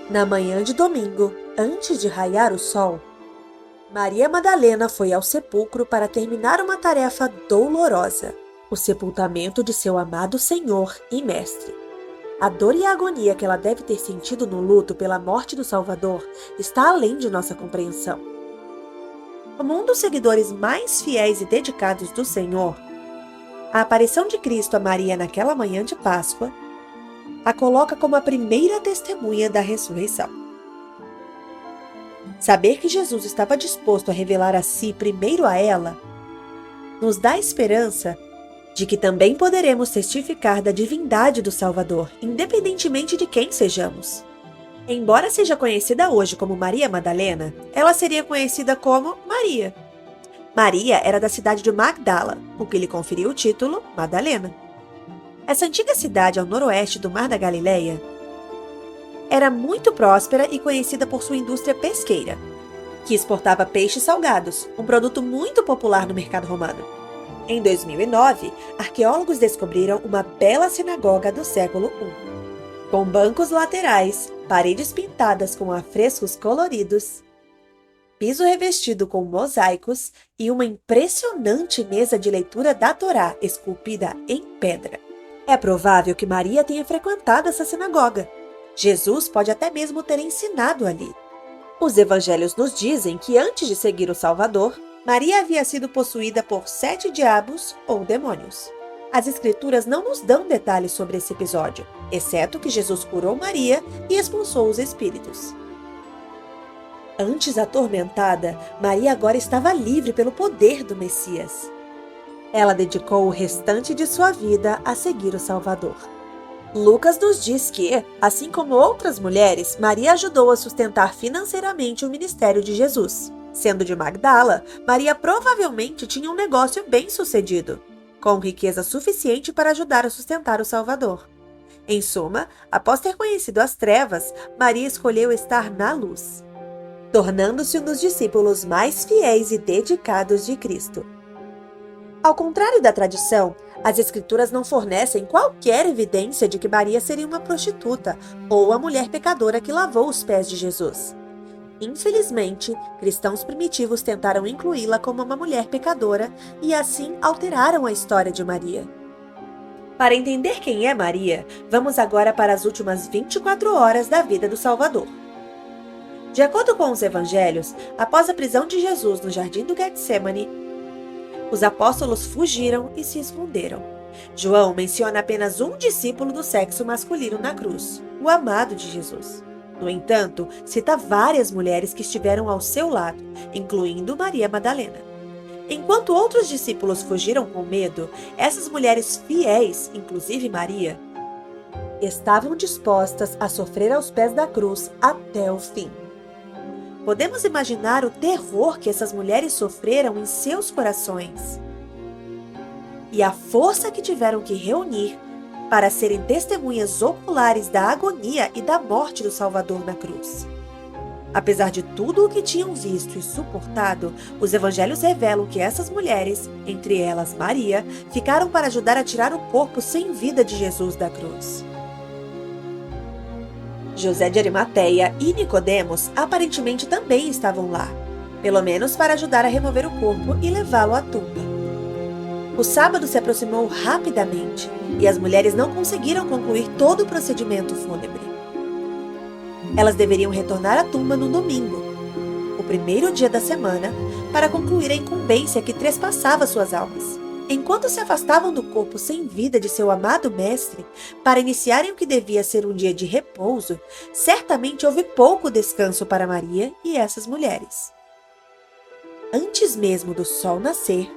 Na manhã de domingo, antes de raiar o sol, Maria Madalena foi ao sepulcro para terminar uma tarefa dolorosa: o sepultamento de seu amado Senhor e Mestre. A dor e a agonia que ela deve ter sentido no luto pela morte do Salvador está além de nossa compreensão. Como um dos seguidores mais fiéis e dedicados do Senhor, a aparição de Cristo a Maria naquela manhã de Páscoa a coloca como a primeira testemunha da ressurreição. Saber que Jesus estava disposto a revelar a si primeiro a ela, nos dá a esperança de que também poderemos testificar da divindade do Salvador, independentemente de quem sejamos. Embora seja conhecida hoje como Maria Madalena, ela seria conhecida como Maria. Maria era da cidade de Magdala, o que lhe conferiu o título Madalena. Essa antiga cidade ao noroeste do Mar da Galileia era muito próspera e conhecida por sua indústria pesqueira, que exportava peixes salgados, um produto muito popular no mercado romano. Em 2009, arqueólogos descobriram uma bela sinagoga do século I, com bancos laterais, paredes pintadas com afrescos coloridos, piso revestido com mosaicos e uma impressionante mesa de leitura da Torá esculpida em pedra. É provável que Maria tenha frequentado essa sinagoga. Jesus pode até mesmo ter ensinado ali. Os evangelhos nos dizem que antes de seguir o Salvador, Maria havia sido possuída por 7 diabos ou demônios. As escrituras não nos dão detalhes sobre esse episódio, exceto que Jesus curou Maria e expulsou os espíritos. Antes atormentada, Maria agora estava livre pelo poder do Messias. Ela dedicou o restante de sua vida a seguir o Salvador. Lucas nos diz que, assim como outras mulheres, Maria ajudou a sustentar financeiramente o ministério de Jesus. Sendo de Magdala, Maria provavelmente tinha um negócio bem-sucedido, com riqueza suficiente para ajudar a sustentar o Salvador. Em suma, após ter conhecido as trevas, Maria escolheu estar na luz, tornando-se um dos discípulos mais fiéis e dedicados de Cristo. Ao contrário da tradição, as Escrituras não fornecem qualquer evidência de que Maria seria uma prostituta ou a mulher pecadora que lavou os pés de Jesus. Infelizmente, cristãos primitivos tentaram incluí-la como uma mulher pecadora e assim alteraram a história de Maria. Para entender quem é Maria, vamos agora para as últimas 24 horas da vida do Salvador. De acordo com os evangelhos, após a prisão de Jesus no jardim do Getsêmani, os apóstolos fugiram e se esconderam. João menciona apenas um discípulo do sexo masculino na cruz, o amado de Jesus. No entanto, cita várias mulheres que estiveram ao seu lado, incluindo Maria Madalena. Enquanto outros discípulos fugiram com medo, essas mulheres fiéis, inclusive Maria, estavam dispostas a sofrer aos pés da cruz até o fim. Podemos imaginar o terror que essas mulheres sofreram em seus corações e a força que tiveram que reunir para serem testemunhas oculares da agonia e da morte do Salvador na cruz. Apesar de tudo o que tinham visto e suportado, os evangelhos revelam que essas mulheres, entre elas Maria, ficaram para ajudar a tirar o corpo sem vida de Jesus da cruz. José de Arimateia e Nicodemos aparentemente também estavam lá, pelo menos para ajudar a remover o corpo e levá-lo à tumba. O sábado se aproximou rapidamente e as mulheres não conseguiram concluir todo o procedimento fúnebre. Elas deveriam retornar à tumba no domingo, o primeiro dia da semana, para concluir a incumbência que trespassava suas almas. Enquanto se afastavam do corpo sem vida de seu amado mestre, para iniciarem o que devia ser um dia de repouso, certamente houve pouco descanso para Maria e essas mulheres. Antes mesmo do sol nascer,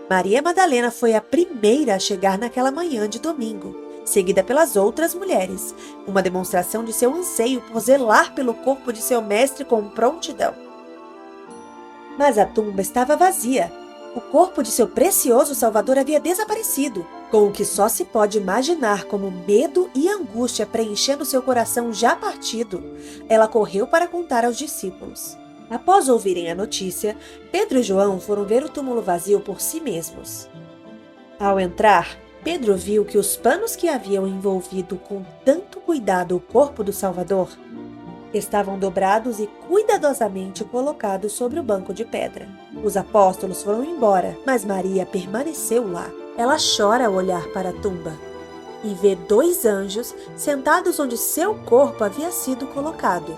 Maria Madalena foi a primeira a chegar naquela manhã de domingo, seguida pelas outras mulheres, uma demonstração de seu anseio por zelar pelo corpo de seu mestre com prontidão. Mas a tumba estava vazia. O corpo de seu precioso Salvador havia desaparecido, com o que só se pode imaginar como medo e angústia preenchendo seu coração já partido. Ela correu para contar aos discípulos. Após ouvirem a notícia, Pedro e João foram ver o túmulo vazio por si mesmos. Ao entrar, Pedro viu que os panos que haviam envolvido com tanto cuidado o corpo do Salvador estavam dobrados e cuidadosamente colocados sobre o banco de pedra. Os apóstolos foram embora, mas Maria permaneceu lá. Ela chora ao olhar para a tumba e vê 2 anjos sentados onde seu corpo havia sido colocado.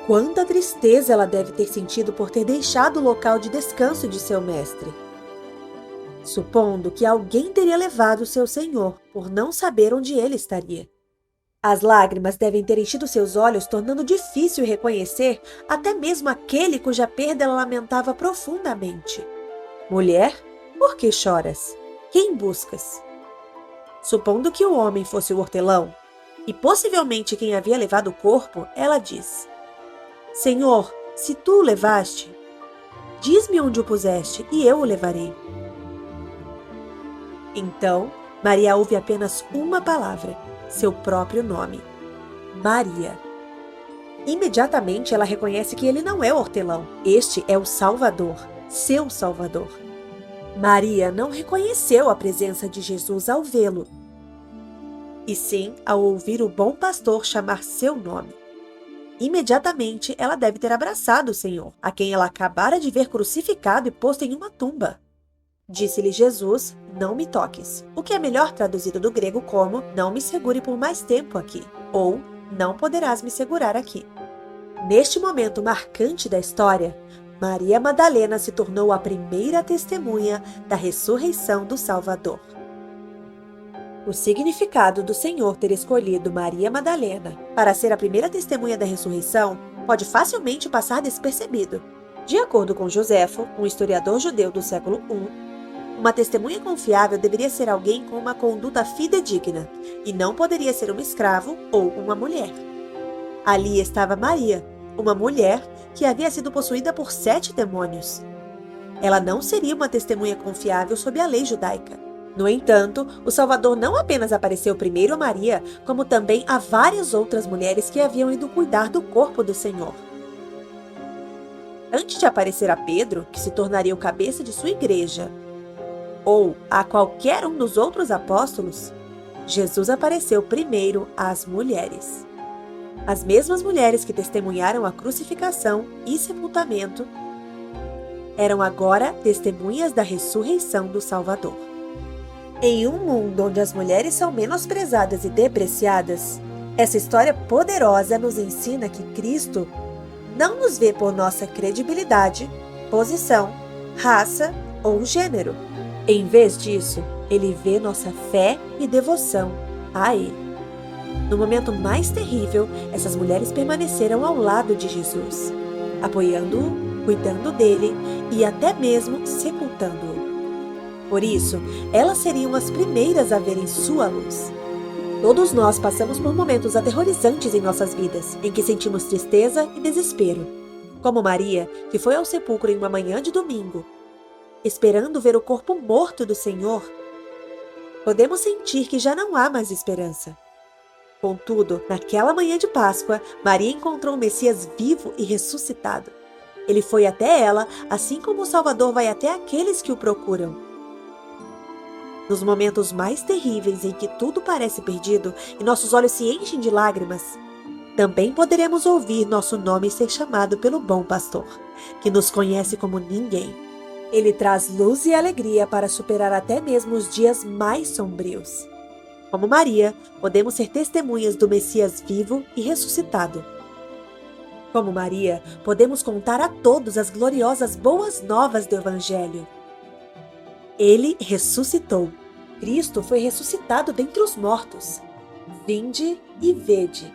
Quanta tristeza ela deve ter sentido por ter deixado o local de descanso de seu mestre. Supondo que alguém teria levado seu senhor por não saber onde ele estaria. As lágrimas devem ter enchido seus olhos, tornando difícil reconhecer até mesmo aquele cuja perda ela lamentava profundamente. Mulher, por que choras? Quem buscas? Supondo que o homem fosse o hortelão, e possivelmente quem havia levado o corpo, ela diz: Senhor, se tu o levaste, diz-me onde o puseste, e eu o levarei. Então, Maria ouve apenas uma palavra, seu próprio nome: Maria. Imediatamente ela reconhece que ele não é o hortelão, este é o Salvador, seu Salvador. Maria não reconheceu a presença de Jesus ao vê-lo, e sim ao ouvir o bom pastor chamar seu nome. Imediatamente ela deve ter abraçado o Senhor, a quem ela acabara de ver crucificado e posto em uma tumba. Disse-lhe Jesus: não me toques, o que é melhor traduzido do grego como não me segure por mais tempo aqui, ou não poderás me segurar aqui. Neste momento marcante da história, Maria Madalena se tornou a primeira testemunha da ressurreição do Salvador. O significado do Senhor ter escolhido Maria Madalena para ser a primeira testemunha da ressurreição pode facilmente passar despercebido. De acordo com Joséfo, um historiador judeu do século I, uma testemunha confiável deveria ser alguém com uma conduta fidedigna, e não poderia ser um escravo ou uma mulher. Ali estava Maria, uma mulher que havia sido possuída por 7 demônios. Ela não seria uma testemunha confiável sob a lei judaica. No entanto, o Salvador não apenas apareceu primeiro a Maria, como também a várias outras mulheres que haviam ido cuidar do corpo do Senhor. Antes de aparecer a Pedro, que se tornaria o cabeça de sua igreja, ou a qualquer um dos outros apóstolos, Jesus apareceu primeiro às mulheres. As mesmas mulheres que testemunharam a crucificação e sepultamento eram agora testemunhas da ressurreição do Salvador. Em um mundo onde as mulheres são menosprezadas e depreciadas, essa história poderosa nos ensina que Cristo não nos vê por nossa credibilidade, posição, raça ou gênero. Em vez disso, ele vê nossa fé e devoção a ele. No momento mais terrível, essas mulheres permaneceram ao lado de Jesus, apoiando-o, cuidando dele e até mesmo sepultando-o. Por isso, elas seriam as primeiras a verem sua luz. Todos nós passamos por momentos aterrorizantes em nossas vidas, em que sentimos tristeza e desespero. Como Maria, que foi ao sepulcro em uma manhã de domingo, esperando ver o corpo morto do Senhor, podemos sentir que já não há mais esperança. Contudo, naquela manhã de Páscoa, Maria encontrou o Messias vivo e ressuscitado. Ele foi até ela, assim como o Salvador vai até aqueles que o procuram. Nos momentos mais terríveis em que tudo parece perdido e nossos olhos se enchem de lágrimas, também poderemos ouvir nosso nome ser chamado pelo bom pastor, que nos conhece como ninguém. Ele traz luz e alegria para superar até mesmo os dias mais sombrios. Como Maria, podemos ser testemunhas do Messias vivo e ressuscitado. Como Maria, podemos contar a todos as gloriosas boas novas do Evangelho. Ele ressuscitou. Cristo foi ressuscitado dentre os mortos. Vinde e vede.